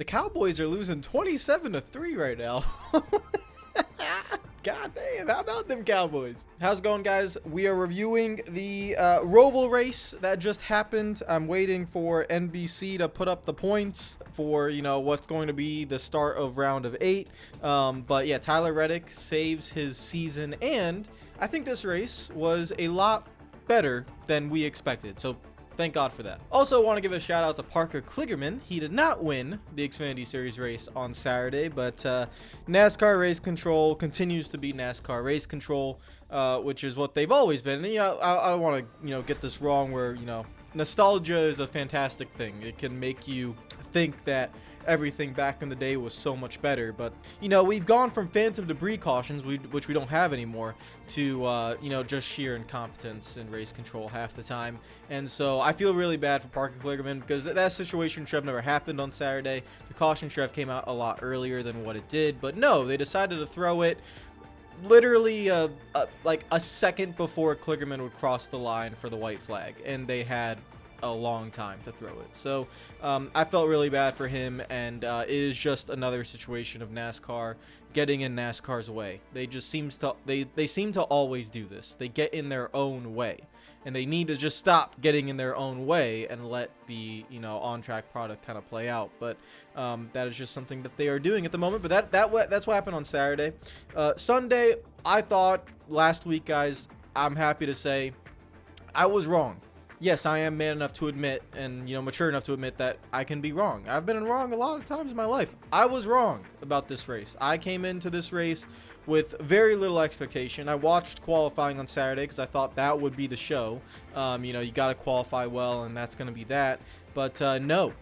The Cowboys are losing 27-3 right now. God damn, how about them Cowboys? How's it going, guys? We are reviewing the ROVAL race that just happened. I'm waiting for NBC to put up the points for, what's going to be the start of round of 8. But yeah, Tyler Reddick saves his season, and I think this race was a lot better than we expected. So thank God for that. Also, want to give a shout out to Parker Kligerman. He did not win the Xfinity Series race on Saturday, but NASCAR Race Control continues to be NASCAR Race Control, which is what they've always been. And, I don't want to, get this wrong where, nostalgia is a fantastic thing. It can make you think that everything back in the day was so much better, but we've gone from phantom debris cautions, which we don't have anymore, to just sheer incompetence in race control half the time. And so I feel really bad for Parker Kligerman, because that situation should have never happened on Saturday. The caution should have came out a lot earlier than what it did, but no, they decided to throw it literally like a second before Kligerman would cross the line for the white flag, and they had a long time to throw it. So I felt really bad for him, and it is just another situation of NASCAR getting in NASCAR's way. They just seem to always do this. They get in their own way, and they need to just stop getting in their own way and let the on-track product kind of play out. But that is just something that they are doing at the moment. But that's what happened on Saturday. Sunday, I thought last week, guys, I'm happy to say I was wrong. Yes, I am man enough to admit, and mature enough to admit, that I can be wrong. I've been wrong a lot of times in my life. I was wrong about this race. I came into this race with very little expectation. I watched qualifying on Saturday because I thought that would be the show. You got to qualify well, and that's going to be that. But no,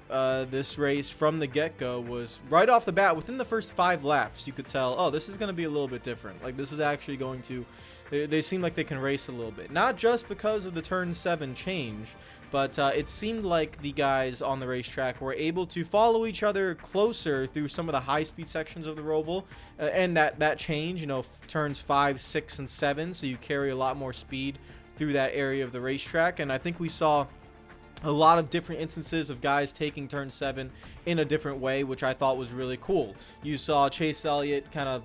this race from the get-go was right off the bat. Within the first 5 laps, you could tell, oh, this is going to be a little bit different. Like, this is actually going to... They seem like they can race a little bit. Not just because of the Turn 7 change, but it seemed like the guys on the racetrack were able to follow each other closer through some of the high-speed sections of the ROVAL. And that change, turns 5, 6, and 7, so you carry a lot more speed through that area of the racetrack. And I think we saw a lot of different instances of guys taking Turn 7 in a different way, which I thought was really cool. You saw Chase Elliott kind of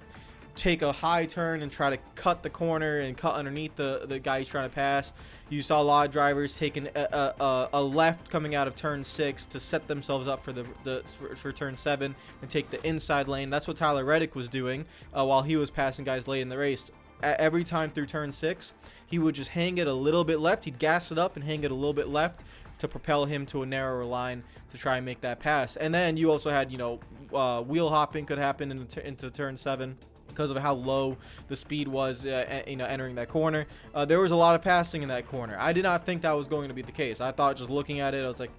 take a high turn and try to cut the corner and cut underneath the guy he's trying to pass. You saw a lot of drivers taking a left coming out of Turn 6 to set themselves up for Turn 7 and take the inside lane. That's what Tyler Reddick was doing while he was passing guys late in the race. Every time through Turn 6, he would just hang it a little bit left. He'd gas it up and hang it a little bit left to propel him to a narrower line to try and make that pass. And then you also had, wheel hopping could happen into Turn 7. Because of how low the speed was, entering that corner. There was a lot of passing in that corner. I did not think that was going to be the case. I thought, just looking at it, I was like,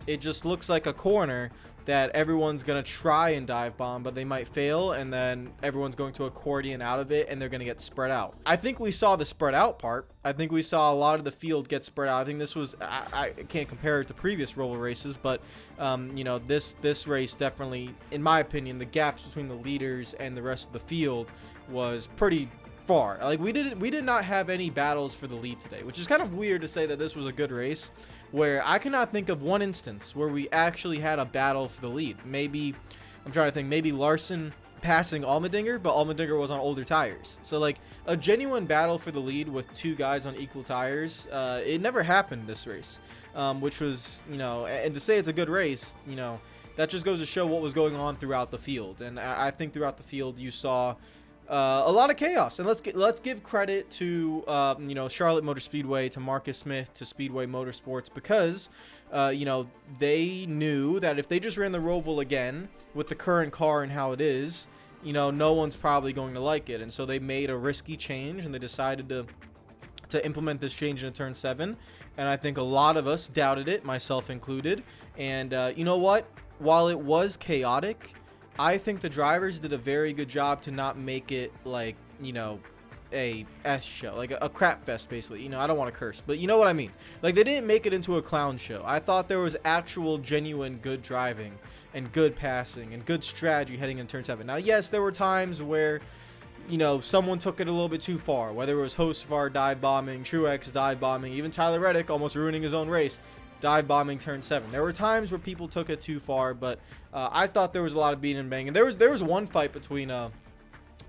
it just looks like a corner that everyone's going to try and dive bomb, but they might fail, and then everyone's going to accordion out of it, and they're going to get spread out. I think we saw the spread out part. I think we saw a lot of the field get spread out. I think this was, I can't compare it to previous ROVAL races, but, this race definitely, in my opinion, the gaps between the leaders and the rest of the field was pretty far. Like, we did not have any battles for the lead today, which is kind of weird to say that this was a good race, where I cannot think of one instance where we actually had a battle for the lead. Maybe, I'm trying to think, maybe Larson passing Allmendinger, but Allmendinger was on older tires. So, like, a genuine battle for the lead with 2 guys on equal tires, it never happened this race, which was, and to say it's a good race, that just goes to show what was going on throughout the field. And I think throughout the field you saw a lot of chaos. And let's give credit to Charlotte Motor Speedway, to Marcus Smith, to Speedway Motorsports, because they knew that if they just ran the ROVAL again with the current car and how it is, no one's probably going to like it. And so they made a risky change, and they decided to implement this change into Turn 7. And I think a lot of us doubted it, myself included. And you know what? While it was chaotic, I think the drivers did a very good job to not make it like, a S show, like a crap fest, basically. I don't want to curse, but you know what I mean. Like, they didn't make it into a clown show. I thought there was actual, genuine good driving and good passing and good strategy heading into Turn 7. Now, yes, there were times where, someone took it a little bit too far, whether it was Hocevar dive bombing, Truex dive bombing, even Tyler Reddick almost ruining his own race. dive bombing turn 7. There were times where people took it too far, but I thought there was a lot of beating and banging. There was one fight between I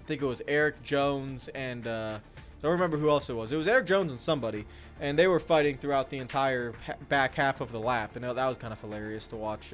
think it was Eric Jones and I don't remember who else it was. It was Eric Jones and somebody, and they were fighting throughout the entire back half of the lap, and that was kind of hilarious to watch.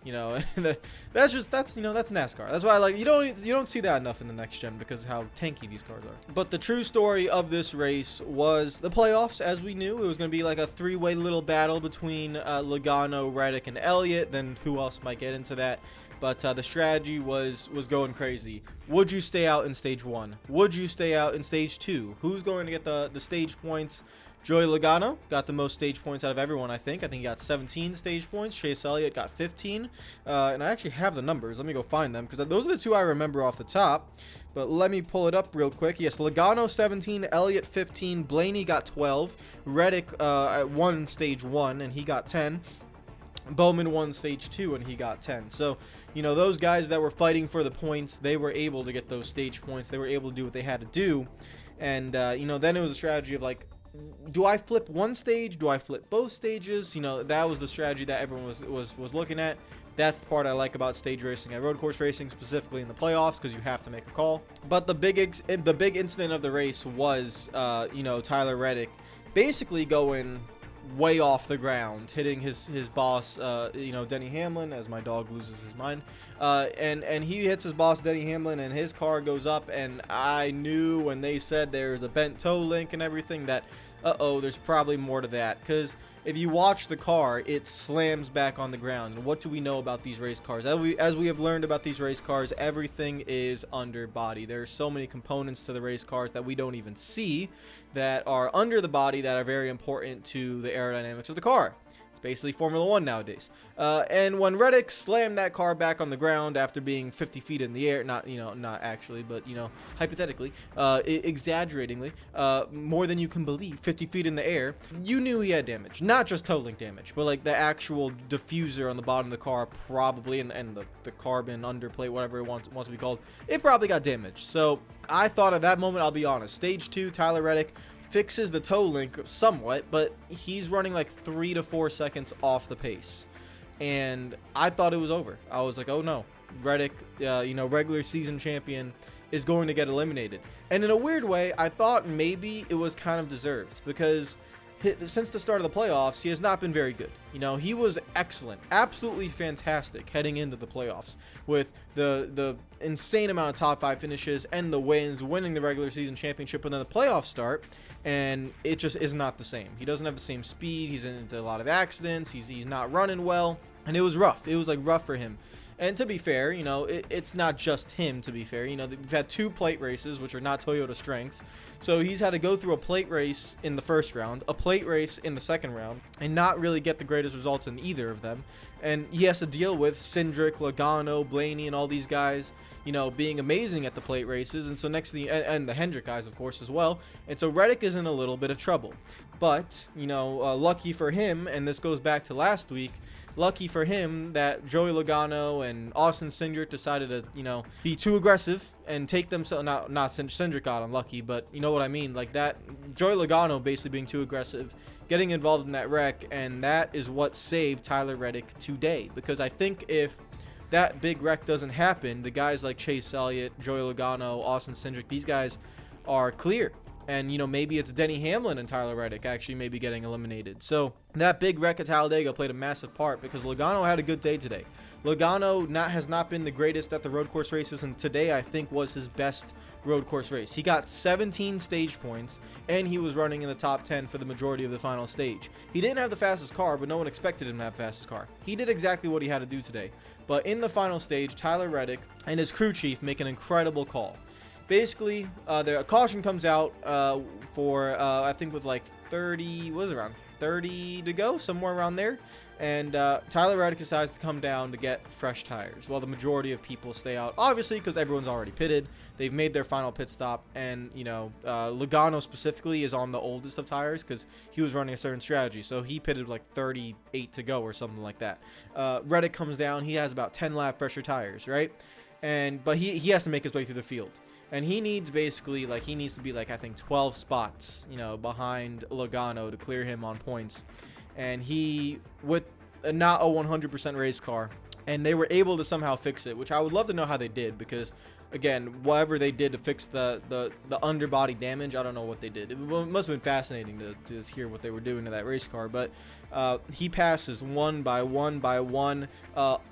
You know, that's NASCAR. That's why I like you don't see that enough in the next gen because of how tanky these cars are. But the true story of this race was the playoffs, as we knew. It was going to be like a three-way little battle between Logano, Reddick, and Elliott. Then who else might get into that? But the strategy was going crazy. Would you stay out in stage 1? Would you stay out in stage 2? Who's going to get the stage points? Joey Logano got the most stage points out of everyone, I think. I think he got 17 stage points. Chase Elliott got 15. And I actually have the numbers. Let me go find them because those are the two I remember off the top. But let me pull it up real quick. Yes, Logano 17, Elliott 15, Blaney got 12, Reddick won stage 1 and he got 10. Bowman won stage 2 and he got 10. So, you know, those guys that were fighting for the points, they were able to get those stage points. They were able to do what they had to do. And, you know, then it was a strategy of like, do I flip one stage? Do I flip both stages? You know, that was the strategy that everyone was looking at. That's the part I like about stage racing and road course racing, specifically in the playoffs, because you have to make a call. But the big incident of the race was, you know, Tyler Reddick basically going way off the ground, hitting his boss, you know, Denny Hamlin, as my dog loses his mind, and he hits his boss Denny Hamlin, and his car goes up. And I knew when they said there's a bent toe link and everything that there's probably more to that, because if you watch the car, it slams back on the ground. And what do we know about these race cars? As we have learned about these race cars, everything is under body. There are so many components to the race cars that we don't even see that are under the body that are very important to the aerodynamics of the car. It's basically Formula 1 nowadays. And when Reddick slammed that car back on the ground after being 50 feet in the air, not actually, but, you know, hypothetically, exaggeratingly, more than you can believe, 50 feet in the air, you knew he had damage. Not just toe link damage, but like the actual diffuser on the bottom of the car probably, and the carbon underplate, whatever it wants to be called, it probably got damaged. So I thought at that moment, I'll be honest, stage 2, Tyler Reddick fixes the toe link somewhat, but he's running like 3 to 4 seconds off the pace. And I thought it was over. I was like, oh no, Reddick, you know, regular season champion, is going to get eliminated. And in a weird way, I thought maybe it was kind of deserved, because since the start of the playoffs, he has not been very good. You know, he was excellent, absolutely fantastic heading into the playoffs with the insane amount of top 5 finishes and the wins, winning the regular season championship. And then the playoffs start, and it just is not the same. He doesn't have the same speed. He's into a lot of accidents. He's not running well, and it was rough. It was like rough for him. And to be fair, you know, it's not just him, to be fair. You know, we've had 2 plate races, which are not Toyota strengths. So he's had to go through a plate race in the first round, a plate race in the second round, and not really get the greatest results in either of them. And he has to deal with Cindric, Logano, Blaney, and all these guys, you know, being amazing at the plate races. And so next to and the Hendrick guys, of course, as well. And so Reddick is in a little bit of trouble. But, you know, lucky for him, and this goes back to last week, lucky for him that Joey Logano and Austin Cindric decided to, you know, be too aggressive and take themselves, not Cindric got unlucky, but you know what I mean, like that, Joey Logano basically being too aggressive, getting involved in that wreck, and that is what saved Tyler Reddick today. Because I think if that big wreck doesn't happen, the guys like Chase Elliott, Joey Logano, Austin Cindric, these guys are clear. And, you know, maybe it's Denny Hamlin and Tyler Reddick actually maybe getting eliminated. So that big wreck at Talladega played a massive part, because Logano had a good day today. Logano has not been the greatest at the road course races, and today I think was his best road course race. He got 17 stage points, and he was running in the top 10 for the majority of the final stage. He didn't have the fastest car, but no one expected him to have the fastest car. He did exactly what he had to do today. But in the final stage, Tyler Reddick and his crew chief make an incredible call. Basically, a caution comes out for, I think with like 30, what was it, around 30 to go, somewhere around there. And Tyler Reddick decides to come down to get fresh tires, while the majority of people stay out, obviously, because everyone's already pitted. They've made their final pit stop, and, you know, Logano specifically is on the oldest of tires because he was running a certain strategy. So he pitted like 38 to go or something like that. Reddick comes down. He has about 10 lap fresher tires, right? But he has to make his way through the field. And he needs basically, like, he needs to be, like, I think 12 spots, you know, behind Logano to clear him on points. and he, with not a 100% race car, and they were able to somehow fix it, which I would love to know how they did, because again, whatever they did to fix the underbody damage, I don't know what they did. It must have been fascinating to hear what they were doing to that race car. But he passes one by one,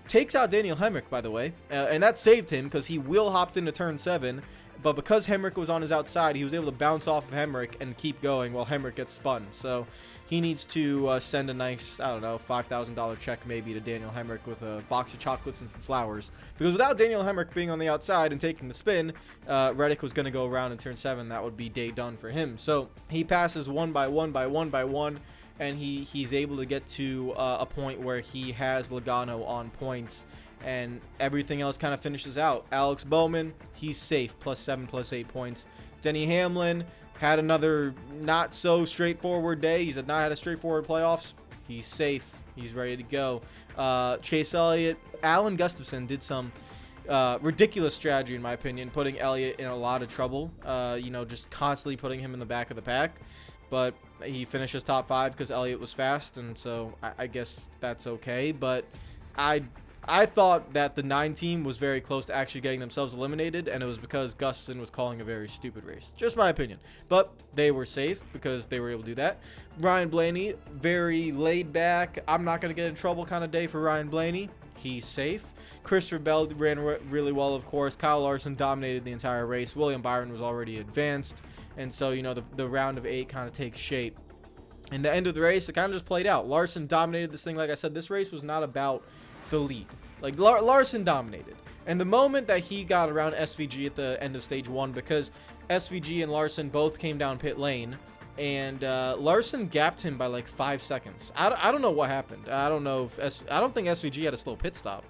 takes out Daniel Hemrick, by the way, and that saved him because he wheel hopped into turn 7. But because Hemrick was on his outside, he was able to bounce off of Hemrick and keep going while Hemrick gets spun. So he needs to send a nice, I don't know, $5,000 check maybe to Daniel Hemrick with a box of chocolates and flowers. Because without Daniel Hemrick being on the outside and taking the spin, Reddick was going to go around in turn 7. That would be day done for him. So he passes one by one, and he's able to get to a point where he has Logano on points, and everything else kind of finishes out. Alex Bowman, he's safe, +7, +8 points. Denny Hamlin had another not so straightforward day. He's not had a straightforward playoffs. He's safe. He's ready to go. Chase Elliott, Alan Gustafson did some ridiculous strategy, in my opinion, putting Elliott in a lot of trouble. Just constantly putting him in the back of the pack. But he finishes top 5 because Elliott was fast, and so I guess that's okay. But I thought that the 9 team was very close to actually getting themselves eliminated, and it was because Gustafson was calling a very stupid race. Just my opinion. But they were safe because they were able to do that. Ryan Blaney, very laid back, I'm not going to get in trouble kind of day for Ryan Blaney. He's safe. Christopher Bell ran really well, of course. Kyle Larson dominated the entire race. William Byron was already advanced. And so, the round of 8 kind of takes shape. And the end of the race, it kind of just played out. Larson dominated this thing. Like I said, this race was not about the lead. Like, Larson dominated. And the moment that he got around SVG at the end of stage 1, because SVG and Larson both came down pit lane, and Larson gapped him by like 5 seconds. I don't know what happened. I don't know if I don't think SVG had a slow pit stop.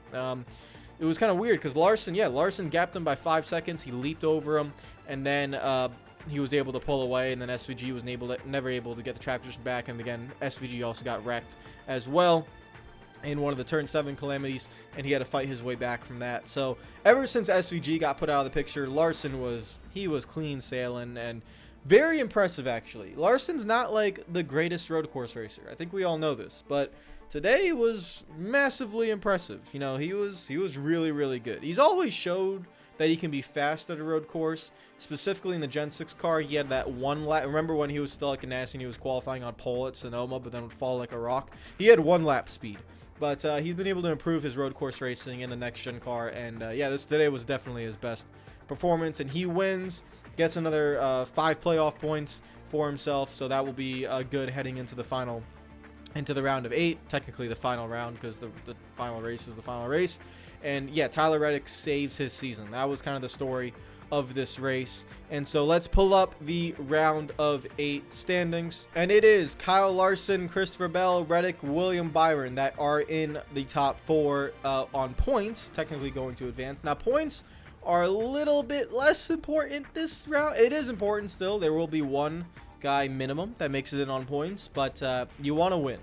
It was kind of weird because Larson gapped him by 5 seconds. He leaped over him, and then he was able to pull away, and then SVG was never able to get the track position back. And again, SVG also got wrecked as well in one of the turn 7 calamities, and he had to fight his way back from that. So ever since SVG got put out of the picture, Larson was clean sailing and very impressive, actually. Larson's not like the greatest road course racer. I think we all know this, but today was massively impressive. He was really, really good. He's always showed that he can be fast at a road course, specifically in the Gen 6 car. He had that one lap. Remember when he was still at Ganassi and he was qualifying on pole at Sonoma, but then would fall like a rock? He had 1 lap speed. But he's been able to improve his road course racing in the next gen car, and this today was definitely his best performance, and he wins, gets another 5 playoff points for himself, so that will be good heading into the round of 8, technically the final round, because the final race is the final race. And yeah, Tyler Reddick saves his season. That was kind of the story of this race. And so let's pull up the round of 8 standings, and it is Kyle Larson, Christopher Bell, Reddick, William Byron that are in the top 4 on points, technically going to advance. Now points are a little bit less important this round. It is important still. There will be 1 guy minimum that makes it in on points, but you want to win.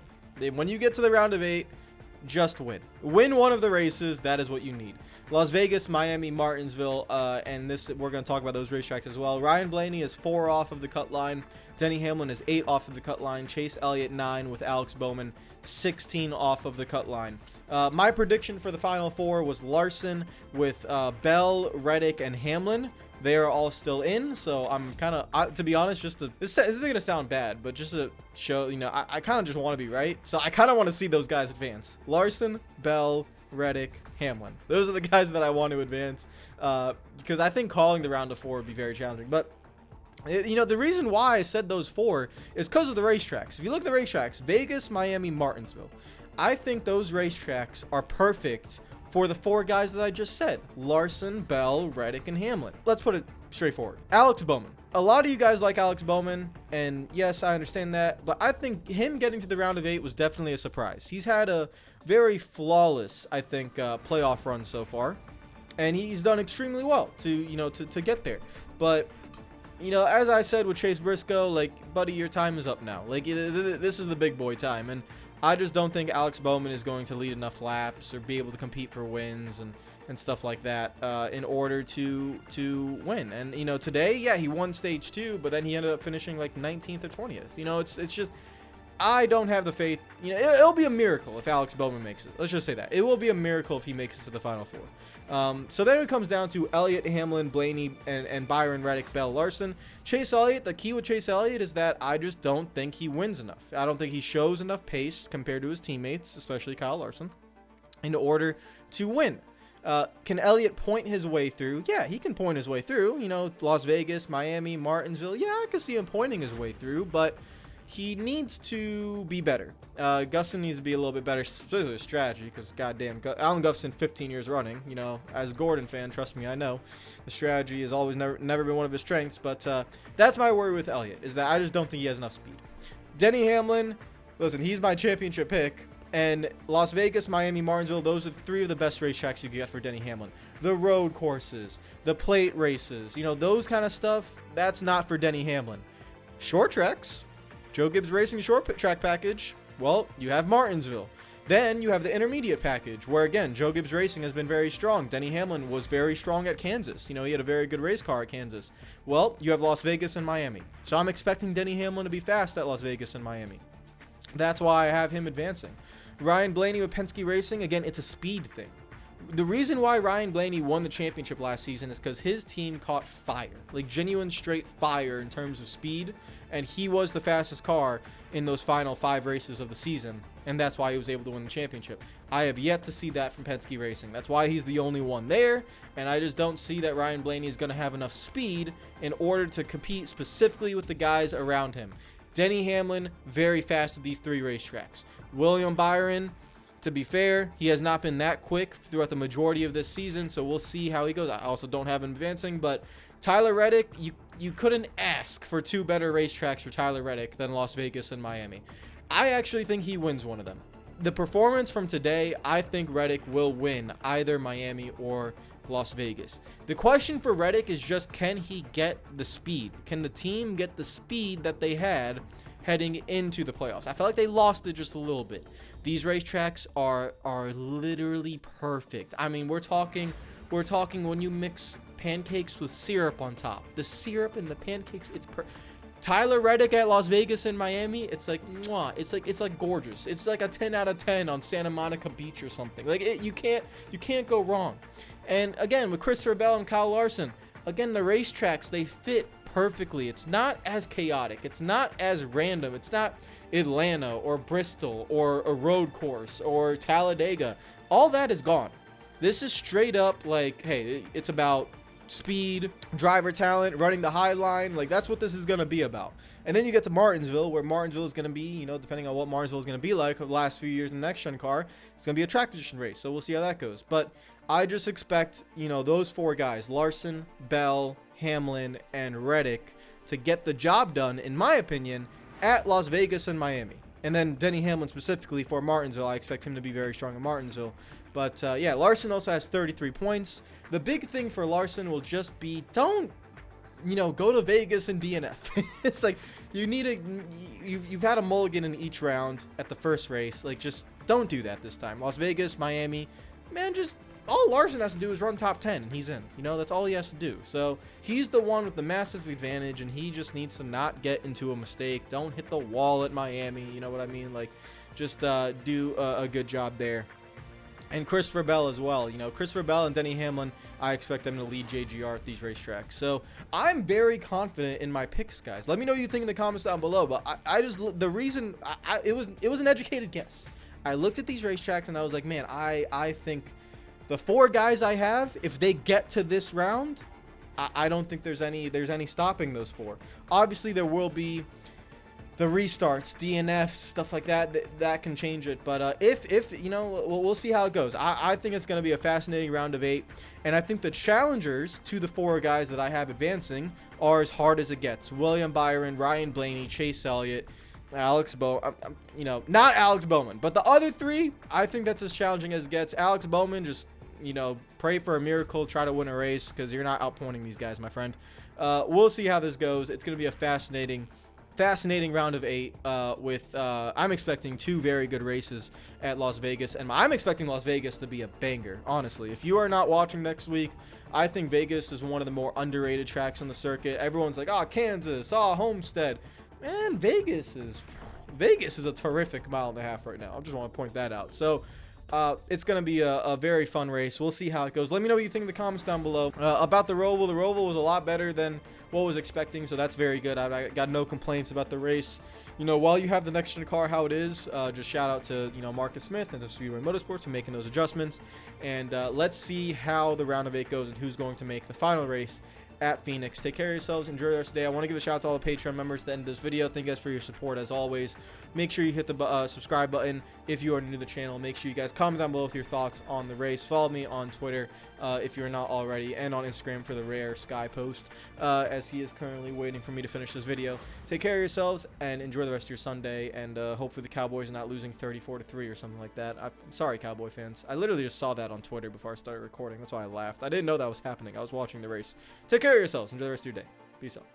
When you get to the round of 8, just win. Win one of the races. That is what you need. Las Vegas, Miami, Martinsville, and we're going to talk about those racetracks as well. Ryan Blaney is 4 off of the cut line. Denny Hamlin is 8 off of the cut line. Chase Elliott 9 with Alex Bowman 16 off of the cut line. My prediction for the final 4 was Larson with Bell, Reddick, and Hamlin. They are all still in, so I'm kind of, to be honest, this is going to sound bad, but just to show, I kind of just want to be right. So I kind of want to see those guys advance. Larson, Bell, Reddick, Hamlin. Those are the guys that I want to advance, because I think calling the round of 4 would be very challenging. But, the reason why I said those 4 is because of the racetracks. If you look at the racetracks, Vegas, Miami, Martinsville, I think those racetracks are perfect for the 4 guys that I just said: Larson, Bell, Reddick, and Hamlin. Let's put it straightforward. Alex Bowman. A lot of you guys like Alex Bowman, and yes, I understand that, but I think him getting to the round of 8 was definitely a surprise. He's had a very flawless, I think, playoff run so far, and he's done extremely well to get there. But as I said with Chase Briscoe, like, buddy, your time is up now. Like, this is the big boy time, and I just don't think Alex Bowman is going to lead enough laps or be able to compete for wins and stuff like that in order to win. And today, yeah, he won stage 2, but then he ended up finishing like 19th or 20th. It's just, I don't have the faith. You know, it'll be a miracle if Alex Bowman makes it. Let's just say that. It will be a miracle if he makes it to the Final Four. So then it comes down to Elliott, Hamlin, Blaney, and Byron, Reddick, Bell, Larson. Chase Elliott, the key with Chase Elliott is that I just don't think he wins enough. I don't think he shows enough pace compared to his teammates, especially Kyle Larson, in order to win. Can Elliott point his way through? Yeah, he can point his way through. You know, Las Vegas, Miami, Martinsville. Yeah, I can see him pointing his way through, but he needs to be better. Gustin needs to be a little bit better, especially strategy, because goddamn, Alan Gustin, 15 years running. You know, as a Gordon fan, trust me, I know the strategy has always never been one of his strengths. But that's my worry with Elliott, is that I just don't think he has enough speed. Denny Hamlin, listen, he's my championship pick. And Las Vegas, Miami, Martinsville, those are three of the best racetracks you can get for Denny Hamlin. The road courses, the plate races, you know, those kind of stuff, that's not for Denny Hamlin. Short tracks, Joe Gibbs Racing short track package, well, you have Martinsville. Then you have the intermediate package, where again, Joe Gibbs Racing has been very strong. Denny Hamlin was very strong at Kansas. You know, he had a very good race car at Kansas. Well, you have Las Vegas and Miami. So I'm expecting Denny Hamlin to be fast at Las Vegas and Miami. That's why I have him advancing. Ryan Blaney with Penske Racing, again, it's a speed thing. The reason why Ryan Blaney won the championship last season is because his team caught fire, like genuine straight fire in terms of speed, and he was the fastest car in those final 5 races of the season, and that's why he was able to win the championship. I have yet to see that from Penske Racing. That's why he's the only one there, and I just don't see that Ryan Blaney is going to have enough speed in order to compete specifically with the guys around him. Denny Hamlin, very fast at these 3 racetracks. William Byron, to be fair, he has not been that quick throughout the majority of this season, so we'll see how he goes. I also don't have him advancing, but Tyler Reddick, you couldn't ask for 2 better racetracks for Tyler Reddick than Las Vegas and Miami. I actually think he wins one of them. The performance from today, I think Reddick will win either Miami or Las Vegas. The question for Reddick is just, can he get the speed? Can the team get the speed that they had heading into the playoffs? I felt like they lost it just a little bit. These racetracks are literally perfect. I mean, we're talking when you mix pancakes with syrup on top. The syrup and the pancakes, it's Tyler Reddick at Las Vegas and Miami, it's like mwah. It's like gorgeous. It's like a 10 out of 10 on Santa Monica Beach or something. Like you can't go wrong. And again, with Christopher Bell and Kyle Larson, again, the racetracks, they fit perfectly. It's not as chaotic. It's not as random. It's not Atlanta or Bristol or a road course or Talladega. All that is gone. This is straight up like, hey, it's about speed, driver talent, running the high line. Like, that's what this is going to be about. And then you get to Martinsville, where Martinsville is going to be, you know, depending on what Martinsville is going to be like over the last few years in the next-gen car, it's going to be a track position race. So we'll see how that goes. But I just expect, you know, those 4 guys, Larson, Bell, Hamlin, and Reddick, to get the job done, in my opinion, at Las Vegas and Miami. And then Denny Hamlin specifically for Martinsville, I expect him to be very strong in Martinsville. But yeah, Larson also has 33 points. The big thing for Larson will just be, don't, you know, go to Vegas and DNF. It's like, you've had a mulligan in each round at the first race. Like, just don't do that this time. Las Vegas, Miami, man, just all Larson has to do is run top 10 and he's in. You know, that's all he has to do. So he's the one with the massive advantage, and he just needs to not get into a mistake. Don't hit the wall at Miami. You know what I mean? Like, just do a good job there. And Christopher Bell as well. You know, Christopher Bell and Denny Hamlin, I expect them to lead JGR at these racetracks. So I'm very confident in my picks, guys. Let me know what you think in the comments down below. But the reason it was an educated guess. I looked at these racetracks and I was like, man, I think the 4 guys I have, if they get to this round, I don't think there's any stopping those 4. Obviously, there will be the restarts, DNFs, stuff like that can change it. But if you know, we'll see how it goes. I think it's going to be a fascinating round of 8, and I think the challengers to the 4 guys that I have advancing are as hard as it gets. William Byron, Ryan Blaney, Chase Elliott, Alex Bowman. You know, not Alex Bowman, but the other 3, I think that's as challenging as it gets. Alex Bowman, just, you know, pray for a miracle, try to win a race, because you're not outpointing these guys, my friend. We'll see how this goes. It's going to be a fascinating round of 8 with I'm expecting 2 very good races at Las Vegas, and I'm expecting Las Vegas to be a banger. Honestly, if you are not watching next week, I think Vegas is one of the more underrated tracks on the circuit. Everyone's like, oh, Kansas, oh, Homestead. Man, Vegas is Vegas is a terrific mile and a half right now. I just want to point that out. So it's going to be a very fun race. We'll see how it goes. Let me know what you think in the comments down below. About the ROVAL. The ROVAL was a lot better than what I was expecting, so that's very good. I got no complaints about the race. You know, while you have the next gen car how it is, just shout out to, you know, Marcus Smith and the Speedway Motorsports for making those adjustments. And let's see how the round of 8 goes and who's going to make the final race at Phoenix. Take care of yourselves. Enjoy the rest of the day. I want to give a shout out to all the Patreon members at the end of this video. Thank you guys for your support as always. Make sure you hit the subscribe button if you are new to the channel. Make sure you guys comment down below with your thoughts on the race. Follow me on Twitter if you're not already, and on Instagram for the rare Sky post, as he is currently waiting for me to finish this video. Take care of yourselves and enjoy the rest of your Sunday, and hopefully the Cowboys are not losing 34-3 or something like that. I'm sorry, Cowboy fans. I literally just saw that on Twitter before I started recording. That's why I laughed. I didn't know that was happening. I was watching the race. Take care of yourselves. Enjoy the rest of your day. Peace out.